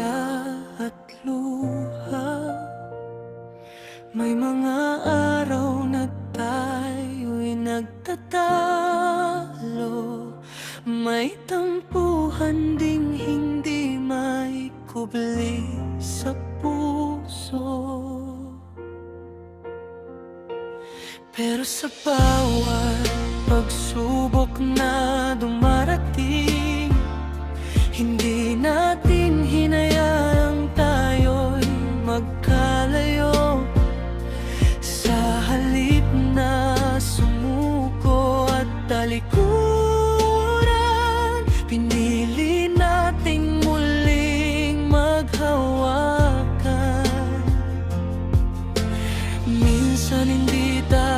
saya at luha. May mga araw na tayo'y nagtatalo, may tampuhan ding hindi maikubli sa puso. Pero sa bawat pagsubok na dumarating, hindi natin hinayang tayo'y magkalayo. Sa halip na sumuko at talikuran, pinili nating muling maghawakan. Minsan hindi tayo